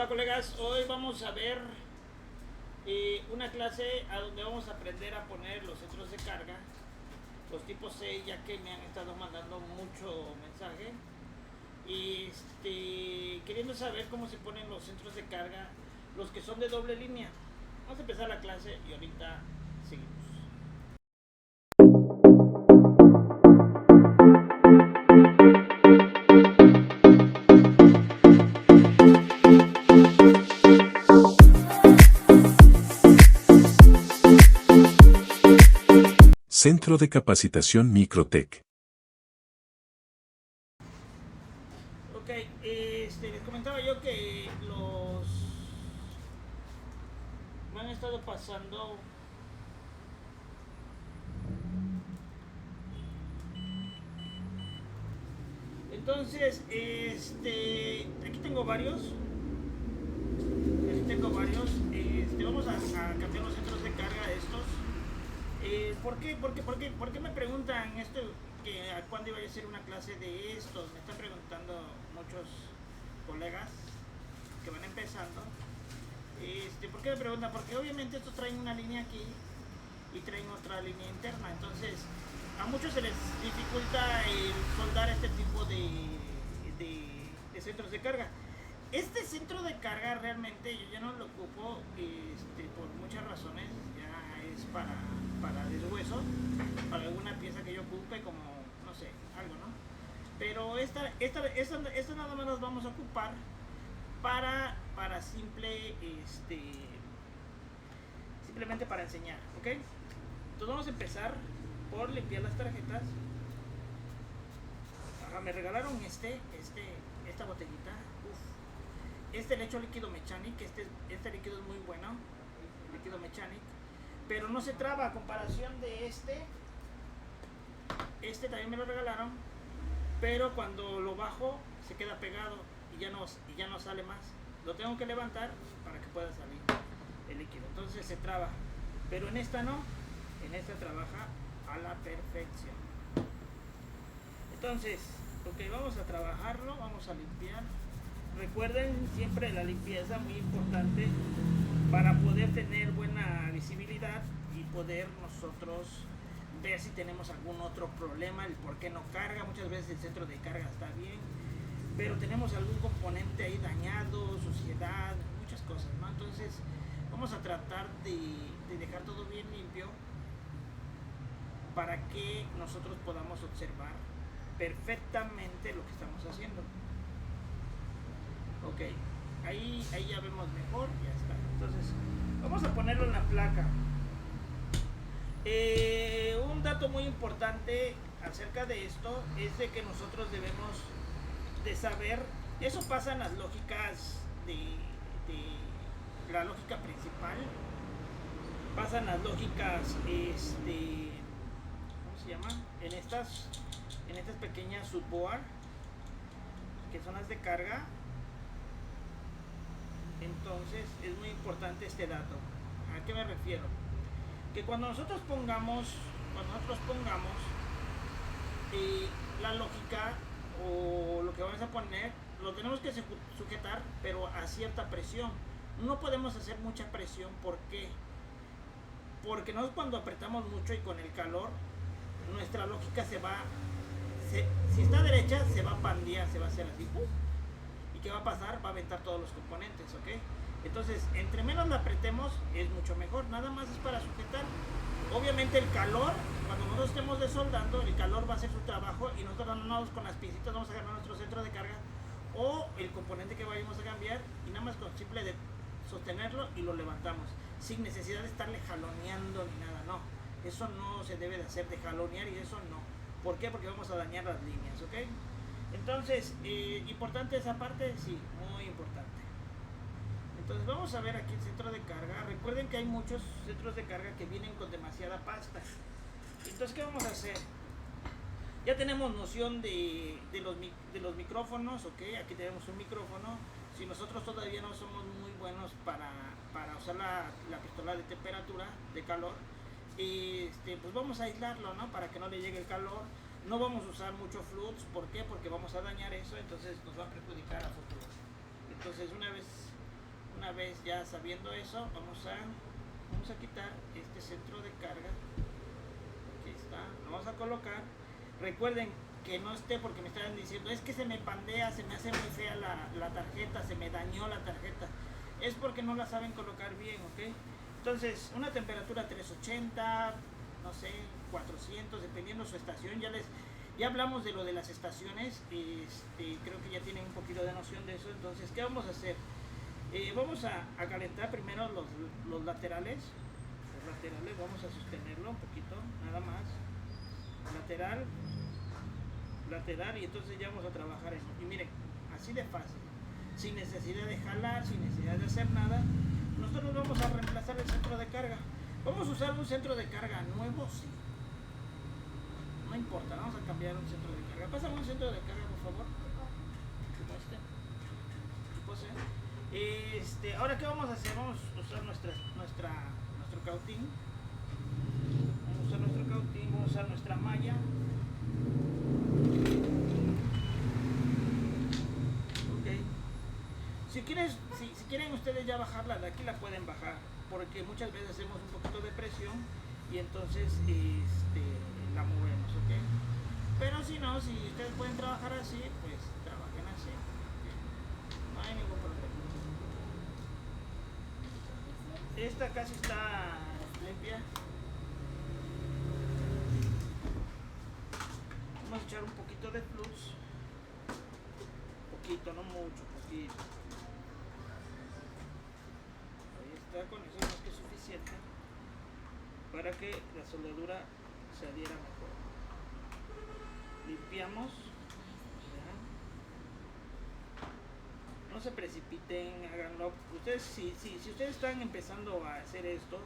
Hola colegas, hoy vamos a ver una clase a donde vamos a aprender a poner los centros de carga, los tipos C, ya que me han estado mandando mucho mensaje y queriendo saber cómo se ponen los centros de carga, los que son de doble línea. Vamos a empezar la clase y ahorita seguimos. Centro de Capacitación Microtech. Ok, les comentaba yo que me han estado pasando entonces, aquí tengo varios. Vamos a cambiar los centros de carga estos. ¿Por qué me preguntan esto? Que a cuándo iba a ser una clase de estos. Me están preguntando muchos colegas que van empezando. ¿Por qué me preguntan? Porque obviamente estos traen una línea aquí y traen otra línea interna. Entonces, a muchos se les dificulta el soldar este tipo de centros de carga. Este centro de carga realmente yo ya no lo ocupo por muchas razones. Ya es para deshueso, para alguna pieza que yo ocupe, como no sé, algo, ¿no? Pero esta nada más las vamos a ocupar para simplemente para enseñar, ¿ok? Entonces vamos a empezar por limpiar las tarjetas. Me regalaron esta botellita. Este le echo líquido Mechanic. Este líquido es muy bueno, líquido Mechanic, pero no se traba a comparación de este también me lo regalaron, pero cuando lo bajo se queda pegado y ya no sale más. Lo tengo que levantar para que pueda salir el líquido, entonces se traba, pero en esta no, en esta trabaja a la perfección. Entonces, ok, vamos a trabajarlo, vamos a limpiar. Recuerden siempre la limpieza, muy importante para poder tener buena visibilidad y poder nosotros ver si tenemos algún otro problema, el por qué no carga. Muchas veces el centro de carga está bien, pero tenemos algún componente ahí dañado, suciedad, muchas cosas, ¿no? Entonces vamos a tratar de dejar todo bien limpio para que nosotros podamos observar perfectamente lo que estamos haciendo. Ok, ahí ya vemos mejor, ya está. Entonces vamos a ponerlo en la placa. Un dato muy importante acerca de esto es de que nosotros debemos de saber, eso pasa en las lógicas de la lógica principal, pasan las lógicas ¿cómo se llama? En estas pequeñas subboard, que son las de carga. Entonces es muy importante este dato. ¿A qué me refiero? Que cuando nosotros pongamos la lógica o lo que vamos a poner, lo tenemos que sujetar, pero a cierta presión. No podemos hacer mucha presión. ¿Por qué? Porque nosotros cuando apretamos mucho y con el calor, nuestra lógica si está derecha, se va a pandear, se va a hacer así. ¿Y qué va a pasar? Va a aventar todos los componentes, ¿ok? Entonces, entre menos la apretemos, es mucho mejor. Nada más es para sujetar. Obviamente el calor, cuando nosotros estemos desoldando, el calor va a hacer su trabajo y nosotros no con las piecitas vamos a agarrar nuestro centro de carga o el componente que vayamos a cambiar y nada más con simple de sostenerlo y lo levantamos, sin necesidad de estarle jaloneando ni nada, no. Eso no se debe de hacer, de jalonear, y eso no. ¿Por qué? Porque vamos a dañar las líneas, ¿ok? Entonces, importante esa parte, sí, muy importante. Entonces vamos a ver aquí el centro de carga. Recuerden que hay muchos centros de carga que vienen con demasiada pasta. Entonces, ¿qué vamos a hacer? Ya tenemos noción de los micrófonos, ¿ok? Aquí tenemos un micrófono. Si nosotros todavía no somos muy buenos para usar la pistola de temperatura, de calor, pues vamos a aislarlo, ¿no? Para que no le llegue el calor. No vamos a usar mucho flux. ¿Por qué? Porque vamos a dañar eso, entonces nos va a perjudicar a futuro. Entonces, una vez Una vez ya sabiendo eso, vamos a quitar este centro de carga. Aquí está, lo vamos a colocar. Recuerden que no esté, porque me estaban diciendo, es que se me pandea, se me hace muy fea la tarjeta, se me dañó la tarjeta. Es porque no la saben colocar bien, ¿ok? Entonces, una temperatura 380, no sé, 400, dependiendo su estación. Ya hablamos de lo de las estaciones, creo que ya tienen un poquito de noción de eso. Entonces, ¿qué vamos a hacer? Vamos a calentar primero los laterales. Los laterales, vamos a sostenerlo un poquito, nada más. Lateral, y entonces ya vamos a trabajar eso. Y miren, así de fácil, sin necesidad de jalar, sin necesidad de hacer nada. Nosotros vamos a reemplazar el centro de carga. ¿Vamos a usar un centro de carga nuevo? Sí. No importa, vamos a cambiar un centro de carga. Pásame un centro de carga, por favor. Como este. Ahora, ¿qué vamos a hacer? Vamos a usar nuestro cautín. Vamos a usar nuestra malla. Si quieren ustedes ya bajarla de aquí, la pueden bajar, porque muchas veces hacemos un poquito de presión y entonces la movemos, ¿ok? Pero si no, si ustedes pueden trabajar así, pues trabajen así, ¿okay? No hay ningún problema. Esta casi está limpia. Vamos a echar un poquito de flux, poquito, no mucho, poquito. Con eso es más que suficiente para que la soldadura se adhiera mejor. Limpiamos. No se precipiten, háganlo. Ustedes, si ustedes están empezando a hacer esto,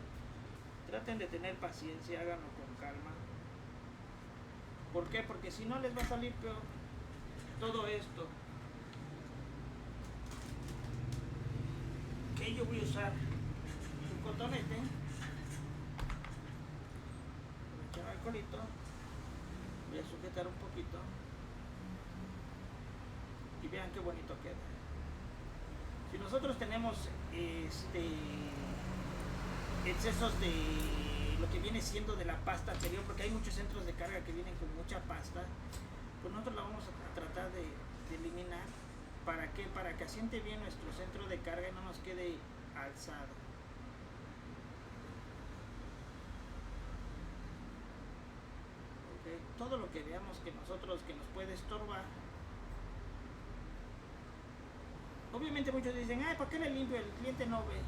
traten de tener paciencia, háganlo con calma. ¿Por qué? Porque si no les va a salir peor todo esto. Que yo voy a usar cotonete, voy a echar alcoholito, voy a sujetar un poquito y vean qué bonito queda. Si nosotros tenemos excesos de lo que viene siendo de la pasta anterior, porque hay muchos centros de carga que vienen con mucha pasta, pues nosotros la vamos a tratar de eliminar. ¿Para qué? Para que asiente bien nuestro centro de carga y no nos quede alzado. Todo lo que veamos que nos puede estorbar. Obviamente muchos dicen, ay, ¿para qué le limpio? El cliente no ve.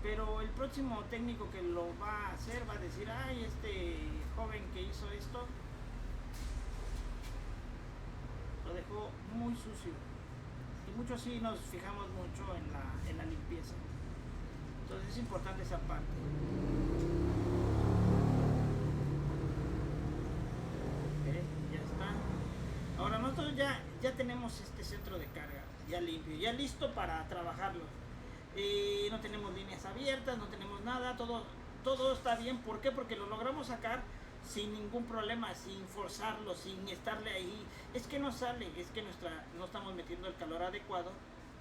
Pero el próximo técnico que lo va a hacer va a decir, ay, este joven que hizo esto lo dejó muy sucio. Y muchos sí nos fijamos mucho en la limpieza. Entonces es importante esa parte. Ahora nosotros ya tenemos este centro de carga ya limpio, ya listo para trabajarlo. No tenemos líneas abiertas, no tenemos nada, todo está bien. ¿Por qué? Porque lo logramos sacar sin ningún problema, sin forzarlo, sin estarle ahí. Es que no sale, es que no estamos metiendo el calor adecuado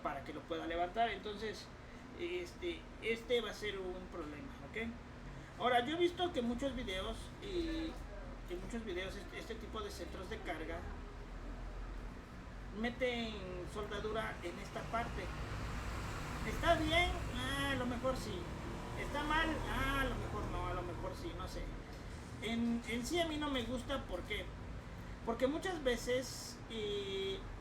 para que lo pueda levantar. Entonces este va a ser un problema, ¿ok? Ahora, yo he visto que muchos videos este tipo de centros de carga meten soldadura en esta parte. ¿Está bien? A lo mejor sí. ¿Está mal? A lo mejor no, a lo mejor sí, no sé. En sí a mí no me gusta, ¿por qué? Porque muchas veces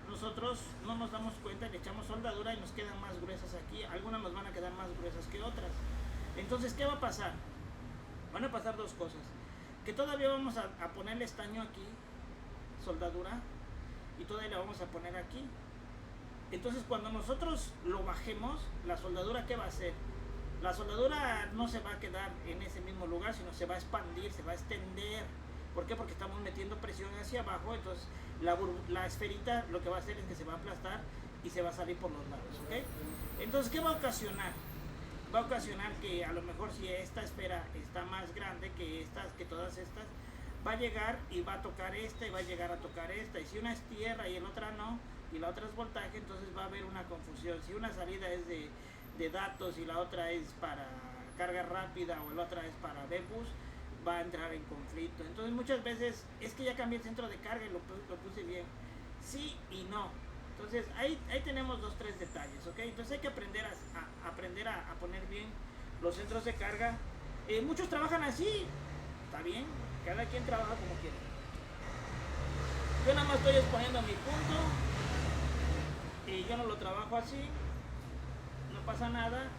nosotros no nos damos cuenta, le echamos soldadura y nos quedan más gruesas aquí. Algunas nos van a quedar más gruesas que otras. Entonces, ¿qué va a pasar? Van a pasar dos cosas. Que todavía vamos a ponerle estaño aquí, soldadura, y todavía le vamos a poner aquí. Entonces cuando nosotros lo bajemos, la soldadura, ¿qué va a hacer? La soldadura no se va a quedar en ese mismo lugar, sino se va a expandir, se va a extender. ¿Por qué? Porque estamos metiendo presión hacia abajo. Entonces la esferita lo que va a hacer es que se va a aplastar y se va a salir por los lados, ¿ok? Entonces, ¿qué va a ocasionar? Va a ocasionar que a lo mejor si esta esfera está más grande que todas estas, va a llegar y va a tocar esta y va a llegar a tocar esta. Y si una es tierra y la otra no, y la otra es voltaje, entonces va a haber una confusión. Si una salida es de de datos y la otra es para carga rápida o la otra es para Bebus, va a entrar en conflicto. Entonces muchas veces es que ya cambié el centro de carga y lo puse bien. Sí y no. Entonces ahí tenemos 2-3 detalles, ¿ok? Entonces hay que aprender a poner bien los centros de carga. Muchos trabajan así, está bien, cada quien trabaja como quiere. Yo nada más estoy exponiendo mi punto y yo no lo trabajo así, no pasa nada.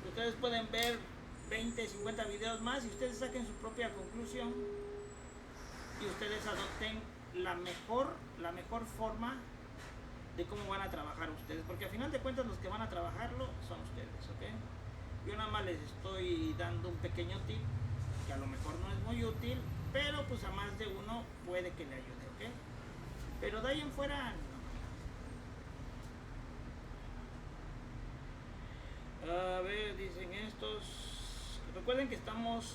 Ustedes pueden ver 20, 50 videos más y ustedes saquen su propia conclusión y ustedes adopten la mejor forma de cómo van a trabajar ustedes, porque al final de cuentas los que van a trabajarlo son ustedes, ¿ok? Yo nada más les estoy dando un pequeño tip que a lo mejor no es muy útil, pero pues a más de uno puede que le ayude, ¿ok? Pero de ahí en fuera no. A ver, dicen estos, recuerden que estamos,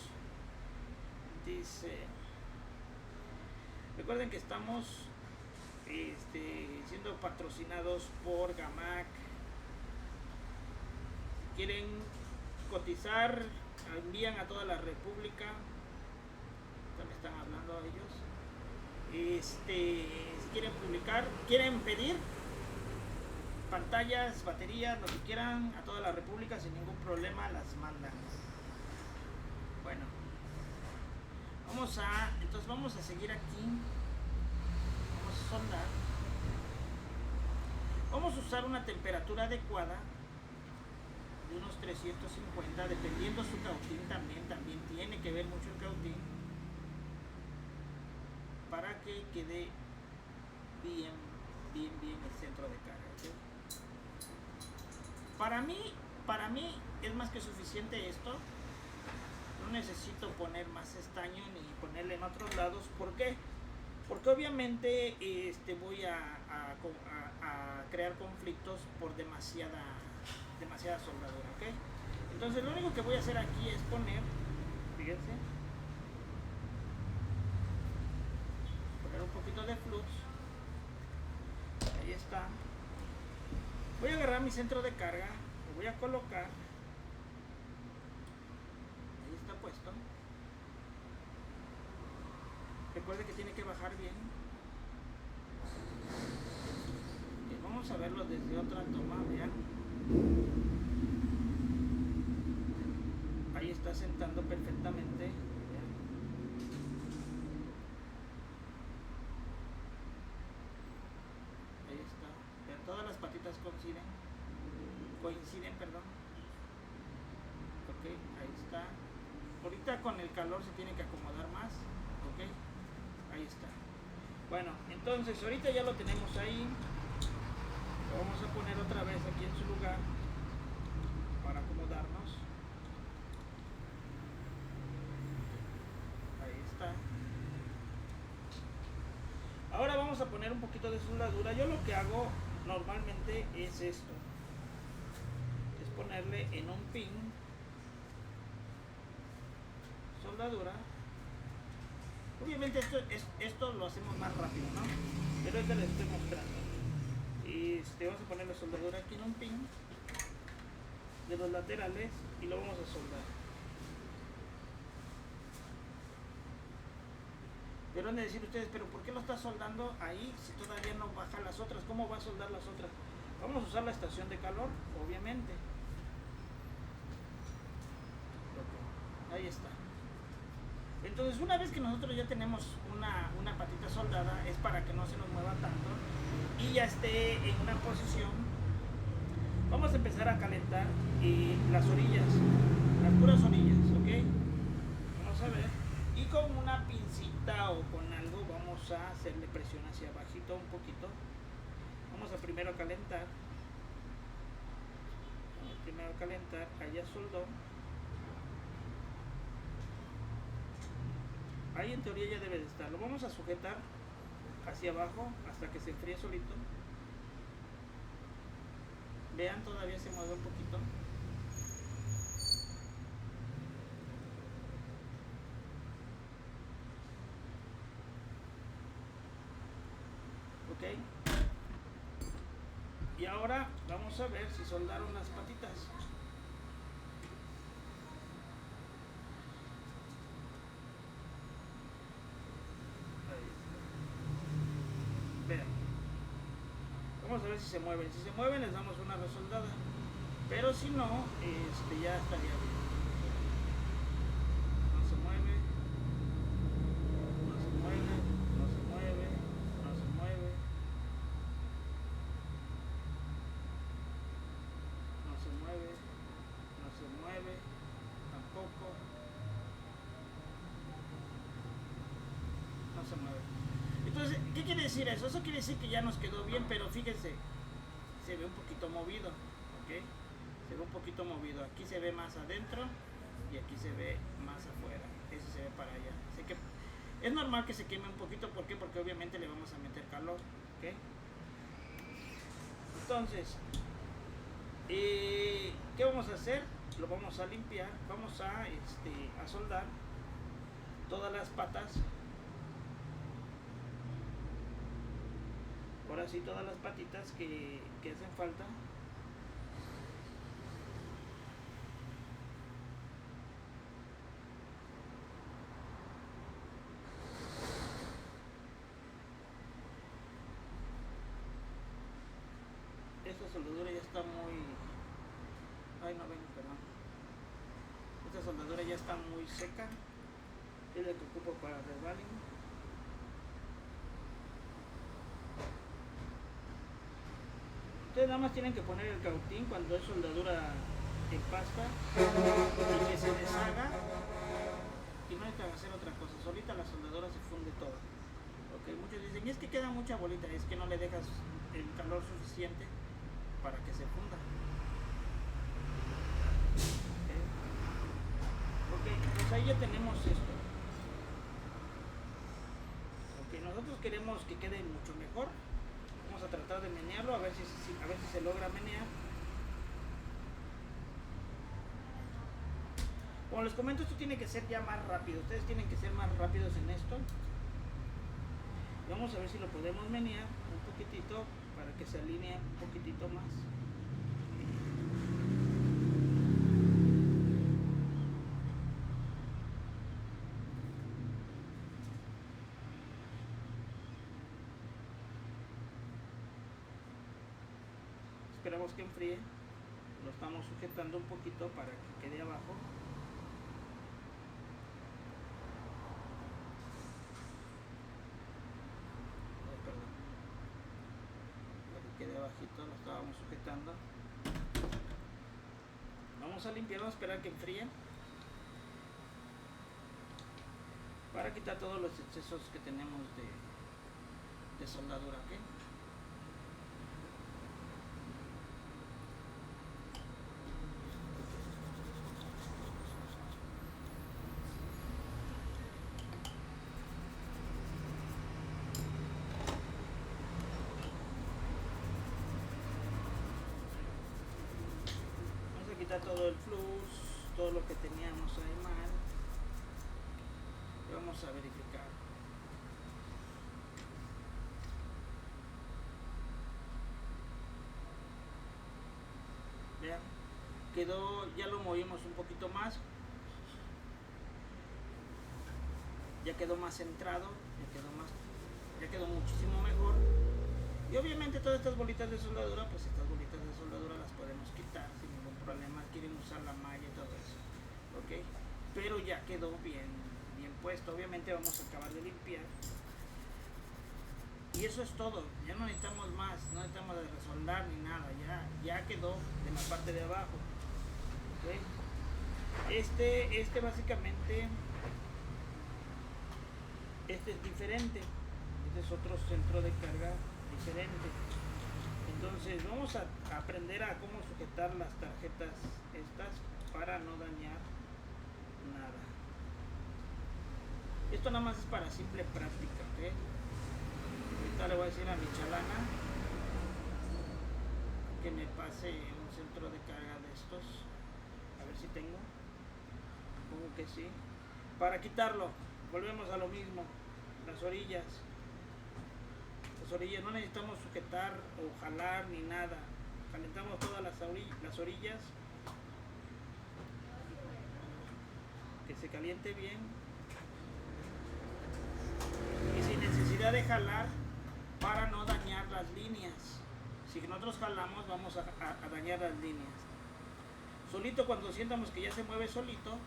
recuerden que estamos siendo patrocinados por Gamac. Si quieren cotizar, envían a toda la república. Me están hablando ellos. Si quieren publicar, quieren pedir pantallas, baterías, lo que quieran, a toda la república sin ningún problema las mandan. Bueno, entonces vamos a seguir aquí. Vamos a soldar. Vamos a usar una temperatura adecuada de unos 350, dependiendo su cautín también tiene que ver mucho el cautín para que quede bien el centro de carga, ¿okay? Para mí es más que suficiente esto. No necesito poner más estaño ni ponerle en otros lados. ¿Por qué? Porque obviamente voy a crear conflictos por demasiada soldadura, ¿ok? Entonces lo único que voy a hacer aquí es poner, fíjense, poner un poquito de flux. Ahí está. Voy a agarrar mi centro de carga, lo voy a colocar. Ahí está puesto. Recuerde que tiene que bajar bien. Y vamos a verlo desde otra toma, vean. Ahí está sentando perfectamente. Vean. Ahí está. Vean, todas las patitas coinciden, perdón. Ok, ahí está. Ahorita con el calor se tiene que acomodar más. Ok, ahí está. Bueno, entonces ahorita ya lo tenemos ahí. Lo vamos a poner otra vez aquí en su lugar para acomodarnos. Ahí está. Ahora vamos a poner un poquito de soldadura. Yo lo que hago normalmente es esto, es ponerle en un pin soldadura. Obviamente esto lo hacemos más rápido, ¿no? Pero ahorita les estoy mostrando. Vamos a ponerle soldadura aquí en un pin de los laterales y lo vamos a soldar. Pero han de decir ustedes, pero ¿por qué lo está soldando ahí si todavía no baja las otras? ¿Cómo va a soldar las otras? Vamos a usar la estación de calor, obviamente. Ahí está. Entonces una vez que nosotros ya tenemos una patita soldada, es para que no se nos mueva tanto y ya esté en una posición, vamos a empezar a calentar las orillas, las puras orillas, ¿ok? Vamos a ver, y con una pincita o con algo vamos a hacerle presión hacia abajito un poquito. Vamos a primero calentar, allá soldó. Ahí en teoría ya debe de estar. Lo vamos a sujetar hacia abajo hasta que se enfríe solito. Vean, todavía se mueve un poquito. Ok. Y ahora vamos a ver si soldaron las patitas. Vean, vamos a ver si se mueven. Si se mueven les damos una resoldada, pero si no, ya estaría bien. No se mueve, no se mueve, no se mueve, no se mueve, no se mueve, no se mueve, tampoco, no se mueve. Entonces, ¿qué quiere decir eso? Eso quiere decir que ya nos quedó bien, pero fíjense, se ve un poquito movido, ¿ok? Se ve un poquito movido. Aquí se ve más adentro y aquí se ve más afuera. Ese se ve para allá. Así que es normal que se queme un poquito. ¿Por qué? Porque obviamente le vamos a meter calor, ¿ok? Entonces, ¿qué vamos a hacer? Lo vamos a limpiar. Vamos a soldar todas las patas. Ahora sí, todas las patitas que hacen falta. Esta soldadura ya está muy... Ay, no ven, perdón. Esta soldadura ya está muy seca. Es la que ocupo para resbaling. Ustedes nada más tienen que poner el cautín cuando es soldadura en pasta y que se deshaga, y no hay que hacer otra cosa, solita la soldadura se funde toda. Okay, muchos dicen, es que queda mucha bolita, es que no le dejas el calor suficiente para que se funda. Okay, pues ahí ya tenemos esto. Okay, nosotros queremos que quede mucho mejor. Vamos a tratar de menearlo, a ver si se logra menear. Como les comento, esto tiene que ser ya más rápido. Ustedes tienen que ser más rápidos en esto. Vamos a ver si lo podemos menear un poquitito para que se alinee un poquitito más. Esperamos que enfríe. Lo estamos sujetando un poquito para que quede abajo. Quede abajito, lo estábamos sujetando. Vamos a limpiarlo, a esperar que enfríe para quitar todos los excesos que tenemos de soldadura, ¿ok? Todo el flux, todo lo que teníamos ahí mal, y vamos a verificar. Vean, quedó, ya lo movimos un poquito más, ya quedó más centrado, ya quedó muchísimo mejor. Y obviamente todas estas bolitas de soldadura, pues estas bolitas de soldadura las podemos quitar sin ningún problema. Quieren usar la malla y todo eso, ok, pero ya quedó bien puesto. Obviamente vamos a acabar de limpiar y eso es todo. Ya no necesitamos más, no necesitamos de resoldar ni nada. Ya quedó de la parte de abajo, okay. Este básicamente, este es diferente. Este es otro centro de carga diferente. Entonces vamos a aprender a cómo sujetar las tarjetas estas para no dañar nada. Esto nada más es para simple práctica, ¿ok? Ahorita le voy a decir a mi chalana que me pase un centro de carga de estos, a ver si tengo. Supongo que sí. Para quitarlo, volvemos a lo mismo. Las orillas no necesitamos sujetar o jalar ni nada. calentamos todas las orillas, que se caliente bien y sin necesidad de jalar para no dañar las líneas. Si nosotros jalamos vamos a dañar las líneas. Solito, cuando sientamos que ya se mueve solito,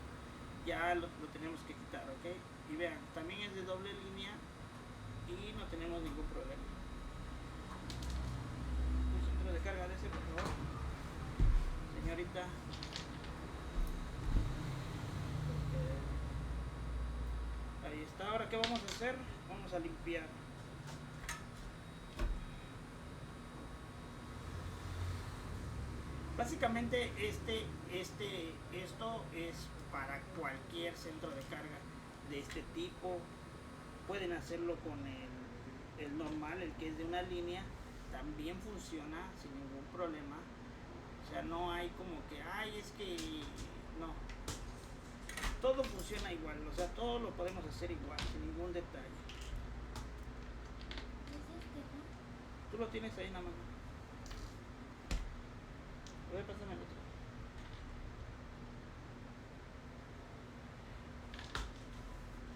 ya lo tenemos que quitar, ¿ok? Y vean, también es de doble línea y no tenemos ningún problema. Un centro de carga de ese, por favor, señorita. Ahí está. Ahora, ¿qué vamos a hacer? Vamos a limpiar. Básicamente esto es para cualquier centro de carga de este tipo. Pueden hacerlo con el normal, el que es de una línea, también funciona sin ningún problema. O sea, no hay como que, ay, es que no. Todo funciona igual, o sea, todo lo podemos hacer igual, sin ningún detalle. Tú lo tienes ahí en la mano. A ver, pásame el otro.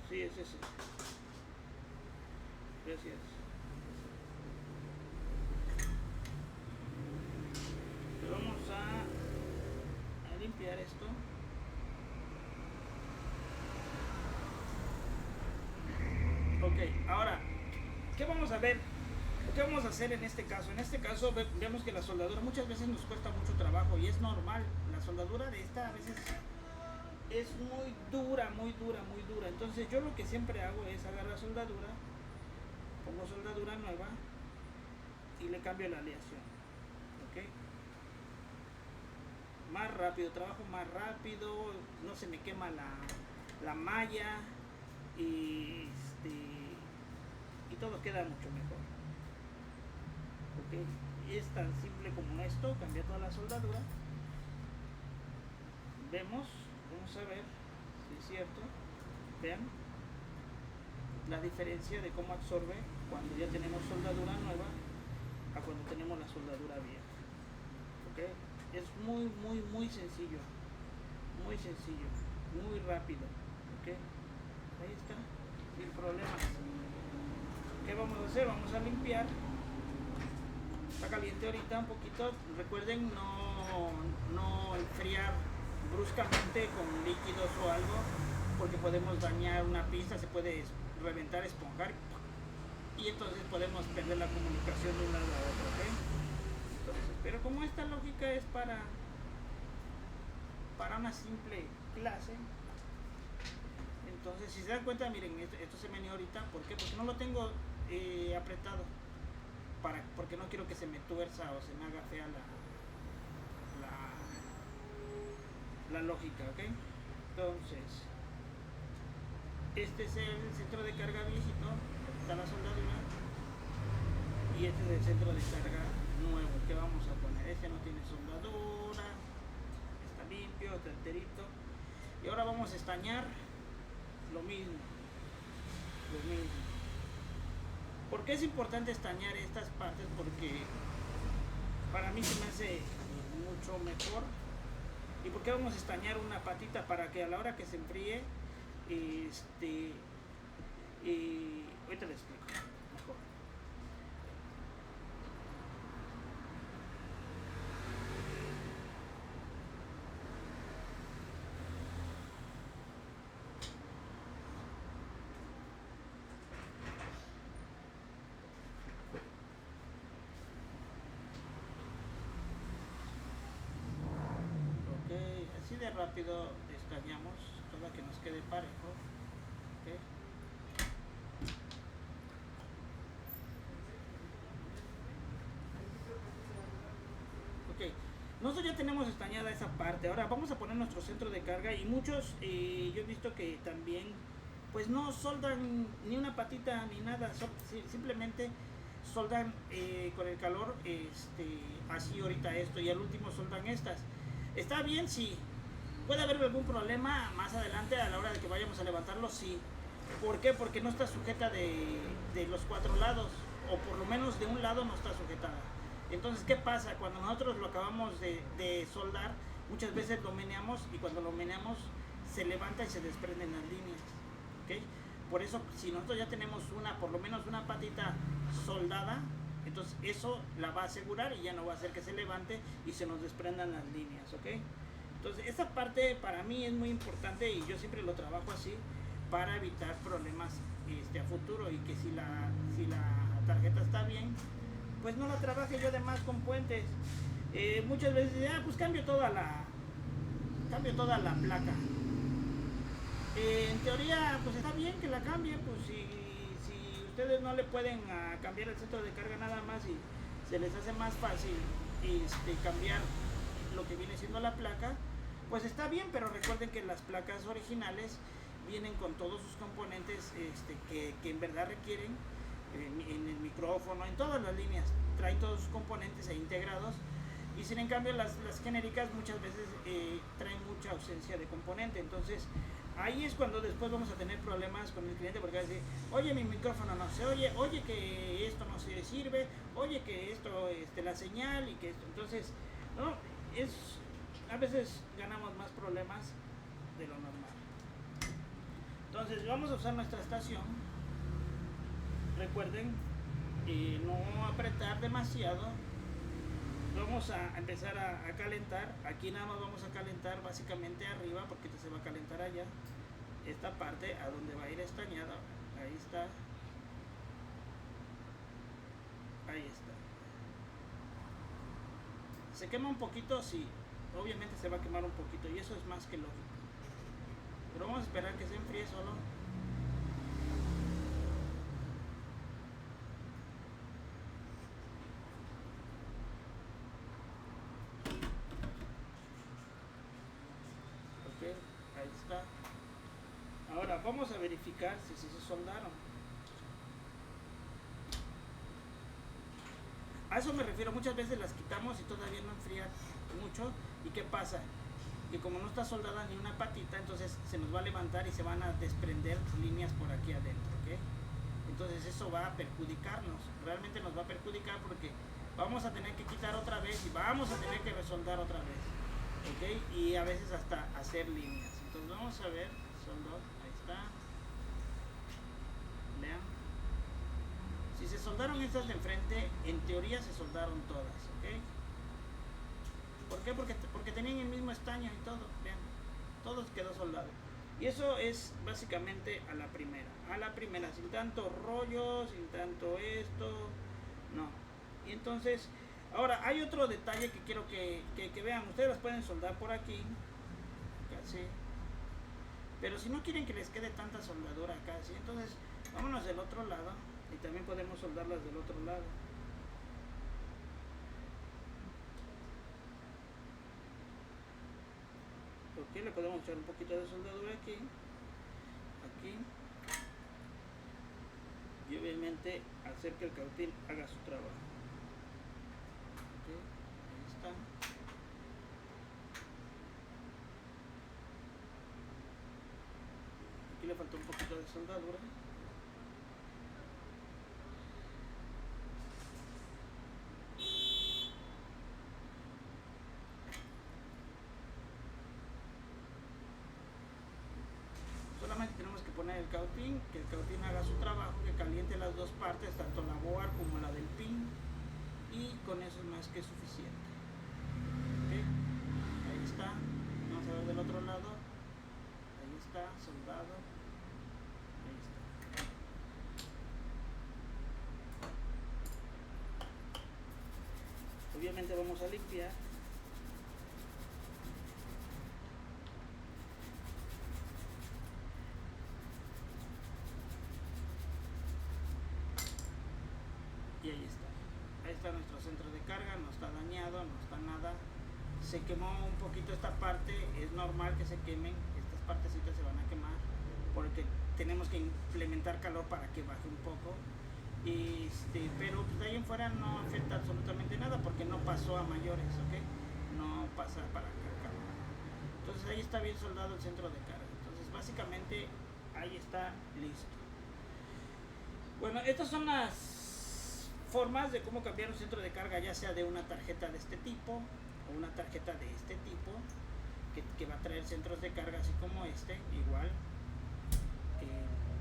Sí, es ese. Gracias. Pero vamos a limpiar esto. Ok, ahora, ¿qué vamos a ver? ¿Qué vamos a hacer en este caso? En este caso vemos que la soldadura muchas veces nos cuesta mucho trabajo y es normal. La soldadura de esta a veces es muy dura, muy dura, muy dura. Entonces yo lo que siempre hago es agarrar soldadura, pongo soldadura nueva y le cambio la aleación. ¿Ok? Más rápido, trabajo más rápido, no se me quema la malla y todo queda mucho mejor. ¿Ok? Es tan simple como esto, cambiar toda la soldadura. Vamos a ver si es cierto. Vean la diferencia de cómo absorbe cuando ya tenemos soldadura nueva a cuando tenemos la soldadura vieja. ¿Ok? Es muy sencillo, muy sencillo, muy rápido. ¿Ok? Ahí está, sin problemas. ¿Qué vamos a hacer? Vamos a limpiar. Está caliente ahorita un poquito. Recuerden no enfriar bruscamente con líquidos o algo, porque podemos dañar una pista, se puede reventar, esponjar y entonces podemos perder la comunicación de un lado a otro. ¿Okay? Entonces, pero como esta lógica es para una simple clase, entonces si se dan cuenta, miren, esto se meneó ahorita. ¿Por qué? Porque no lo tengo apretado, porque no quiero que se me tuerza o se me haga fea la lógica. ¿Ok? Entonces, este es el centro de carga viejito, está la soldadura, y este es el centro de carga nuevo que vamos a poner. Este no tiene soldadura, está limpio, está enterito. Y ahora vamos a estañar lo mismo. ¿Por qué es importante estañar estas partes? Porque para mí se me hace mucho mejor. ¿Y por qué vamos a estañar una patita? Para que a la hora que se enfríe, ahorita les explico mejor. Así de rápido estañamos, para que nos quede parejo. ¿Okay? Ok, nosotros ya tenemos estañada esa parte. Ahora vamos a poner nuestro centro de carga, y muchos, yo he visto que también pues no soldan ni una patita ni nada, simplemente soldan con el calor, así ahorita esto, y al último soldan estas. Está bien, sí. ¿Puede haber algún problema más adelante a la hora de que vayamos a levantarlo? Sí. ¿Por qué? Porque no está sujeta de los cuatro lados, o por lo menos de un lado no está sujetada. Entonces, ¿qué pasa? Cuando nosotros lo acabamos de soldar, muchas veces lo meneamos y cuando lo meneamos se levanta y se desprenden las líneas. ¿Okay? Por eso, si nosotros ya tenemos por lo menos una patita soldada, entonces eso la va a asegurar y ya no va a hacer que se levante y se nos desprendan las líneas. ¿Okay? Entonces, esta parte para mí es muy importante y yo siempre lo trabajo así para evitar problemas a futuro, y que si la tarjeta está bien, pues no la trabaje yo de más con puentes. Muchas veces pues cambio toda la placa. En teoría pues está bien que la cambie, pues si ustedes no le pueden cambiar el centro de carga nada más y se les hace más fácil cambiar lo que viene siendo la placa, pues está bien, pero recuerden que las placas originales vienen con todos sus componentes que en verdad requieren, en el micrófono, en todas las líneas, traen todos sus componentes integrados, y sin en cambio las genéricas muchas veces traen mucha ausencia de componente. Entonces ahí es cuando después vamos a tener problemas con el cliente, porque va a decir, oye, mi micrófono no se oye, oye que esto no se sirve, oye que esto, la señal, y que esto. Entonces, no, a veces ganamos más problemas de lo normal. Entonces vamos a usar nuestra estación. Recuerden no apretar demasiado. Vamos a empezar a calentar. Aquí nada más vamos a calentar básicamente arriba, porque se va a calentar allá. Esta parte a donde va a ir estañada. Ahí está. Ahí está. ¿Se quema un poquito? Sí. Obviamente se va a quemar un poquito, y eso es más que lógico. Pero vamos a esperar que se enfríe solo. Ok, ahí está. Ahora vamos a verificar si se soldaron. A eso me refiero, muchas veces las quitamos y todavía no enfría mucho. ¿Y qué pasa? Que como no está soldada ni una patita, entonces se nos va a levantar y se van a desprender líneas por aquí adentro. ¿Okay? Entonces eso va a perjudicarnos, realmente nos va a perjudicar, porque vamos a tener que quitar otra vez y vamos a tener que resoldar otra vez. ¿Okay? Y a veces hasta hacer líneas. Entonces vamos a ver, soldó, ahí está. Vean. Si se soldaron estas de enfrente, en teoría se soldaron todas. ¿Okay? ¿Por qué? Porque tenían el mismo estaño y todo. Vean, todo quedó soldado. Y eso es básicamente a la primera, sin tanto rollo, sin tanto esto, no. Y entonces, ahora hay otro detalle que quiero que vean. Ustedes las pueden soldar por aquí, casi. Pero si no quieren que les quede tanta soldadura casi, entonces vámonos del otro lado, y también podemos soldarlas del otro lado. Ok, le podemos echar un poquito de soldadura aquí, y obviamente hacer que el cautín haga su trabajo. Ok, ahí está. Aquí le falta un poquito de soldadura. Solamente tenemos que poner el cautín, que el cautín haga su trabajo, que caliente las dos partes, tanto la board como la del pin, y con eso es más que suficiente. ¿Okay? Ahí está. Vamos a ver del otro lado. Ahí está, soldado. Ahí está. Obviamente vamos a limpiar. Y ahí está. Ahí está nuestro centro de carga, no está dañado, no está nada. Se quemó un poquito esta parte, es normal que se quemen, estas partecitas se van a quemar, porque tenemos que implementar calor para que baje un poco. Pero pues de ahí en fuera no afecta absolutamente nada, porque no pasó a mayores, ¿ok? No pasa para acá. Entonces ahí está bien soldado el centro de carga. Entonces básicamente ahí está listo. Bueno, estas son las formas de cómo cambiar un centro de carga, ya sea de una tarjeta de este tipo o una tarjeta de este tipo, que va a traer centros de carga así como este, igual.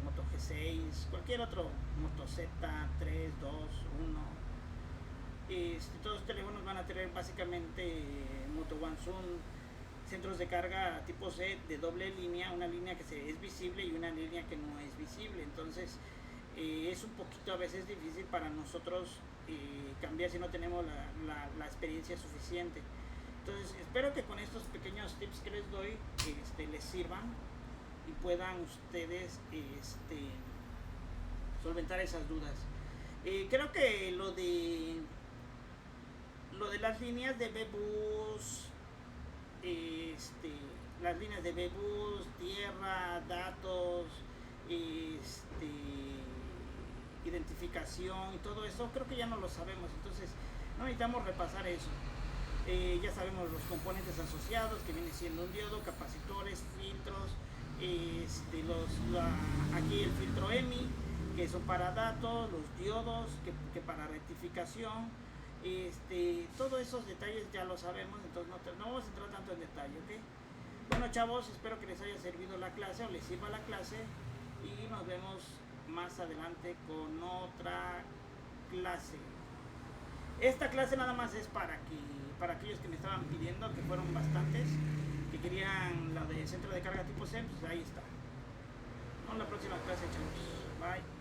Moto G6, cualquier otro, Moto Z, 3, 2, 1. Todos los teléfonos van a tener básicamente Moto One Zoom, centros de carga tipo C de doble línea, una línea que es visible y una línea que no es visible. Entonces es un poquito a veces difícil para nosotros cambiar si no tenemos la experiencia suficiente. Entonces espero que con estos pequeños tips que les doy les sirvan y puedan ustedes solventar esas dudas. Creo que lo de las líneas de B-Bus, las líneas de B-Bus, tierra, datos, identificación y todo eso, creo que ya no lo sabemos, entonces no necesitamos repasar eso. Ya sabemos los componentes asociados, que viene siendo un diodo, capacitores, filtros, aquí el filtro EMI, que son para datos, los diodos, que para rectificación, todos esos detalles ya lo sabemos, entonces no vamos a entrar tanto en detalle, ¿ok? Bueno, chavos, espero que les haya servido la clase o les sirva la clase y nos vemos más adelante con otra clase. Esta clase nada más es para aquellos que me estaban pidiendo, que fueron bastantes, que querían la de centro de carga tipo C, pues ahí está. Vamos a la próxima clase, chavos. Bye.